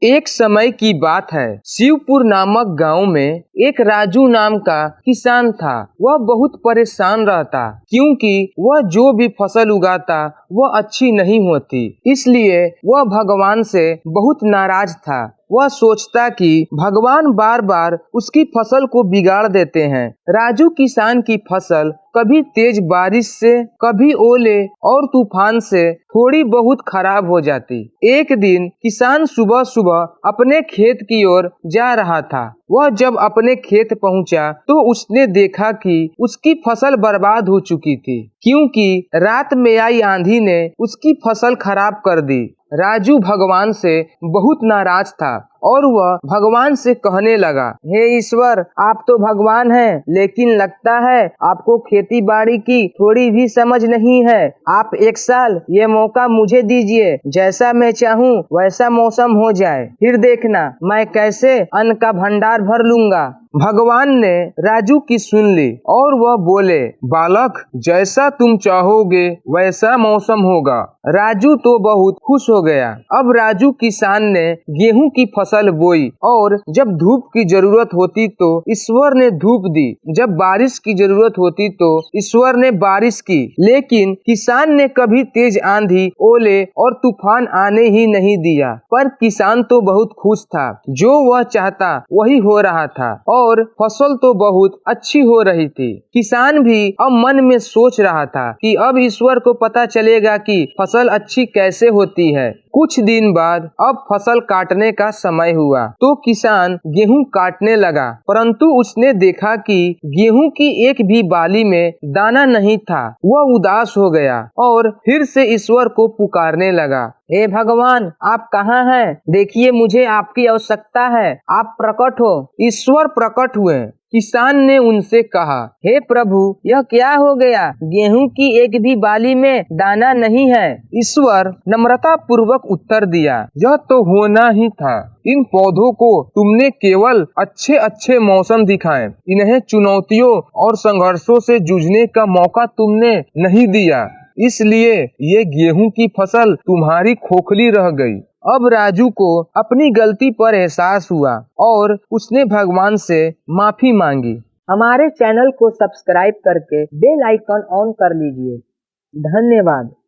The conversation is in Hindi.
एक समय की बात है। शिवपुर नामक गांव में एक राजू नाम का किसान था। वह बहुत परेशान रहता क्योंकि वह जो भी फसल उगाता वह अच्छी नहीं होती। इसलिए वह भगवान से बहुत नाराज था। वह सोचता कि भगवान बार बार उसकी फसल को बिगाड़ देते हैं। राजू किसान की फसल कभी तेज बारिश से, कभी ओले और तूफान से थोड़ी बहुत खराब हो जाती। एक दिन किसान सुबह सुबह अपने खेत की ओर जा रहा था। वह जब अपने खेत पहुंचा तो उसने देखा कि उसकी फसल बर्बाद हो चुकी थी क्योंकि रात में आई आंधी ने उसकी फसल खराब कर दी। राजू भगवान से बहुत नाराज था और वह भगवान से कहने लगा, हे ईश्वर, आप तो भगवान हैं, लेकिन लगता है आपको खेती बाड़ी की थोड़ी भी समझ नहीं है। आप एक साल ये मौका मुझे दीजिए, जैसा मैं चाहूँ वैसा मौसम हो जाए, फिर देखना मैं कैसे अन्न का भंडार भर लूंगा। भगवान ने राजू की सुन ली और वह बोले, बालक, जैसा तुम चाहोगे वैसा मौसम होगा। राजू तो बहुत खुश हो गया। अब राजू किसान ने गेहूं की फसल बोई और जब धूप की जरूरत होती तो ईश्वर ने धूप दी, जब बारिश की जरूरत होती तो ईश्वर ने बारिश की। लेकिन किसान ने कभी तेज आंधी, ओले और तूफान आने ही नहीं दिया। पर किसान तो बहुत खुश था। जो वह चाहता वही हो रहा था और फसल तो बहुत अच्छी हो रही थी। किसान भी अब मन में सोच रहा था कि अब ईश्वर को पता चलेगा कि फसल अच्छी कैसे होती है। कुछ दिन बाद अब फसल काटने का समय हुआ तो किसान गेहूं काटने लगा, परंतु उसने देखा कि गेहूं की एक भी बाली में दाना नहीं था। वह उदास हो गया और फिर से ईश्वर को पुकारने लगा, हे भगवान, आप कहाँ हैं? देखिए, मुझे आपकी आवश्यकता है, आप प्रकट हो। ईश्वर प्रकट हुए। किसान ने उनसे कहा, हे प्रभु, यह क्या हो गया? गेहूं की एक भी बाली में दाना नहीं है। ईश्वर नम्रता पूर्वक उत्तर दिया, यह तो होना ही था। इन पौधों को तुमने केवल अच्छे अच्छे मौसम दिखाए, इन्हें चुनौतियों और संघर्षों से जूझने का मौका तुमने नहीं दिया, इसलिए ये गेहूं की फसल तुम्हारी खोखली रह गई। अब राजू को अपनी गलती पर एहसास हुआ और उसने भगवान से माफी मांगी। हमारे चैनल को सब्सक्राइब करके बेल आइकन ऑन कर लीजिए। धन्यवाद।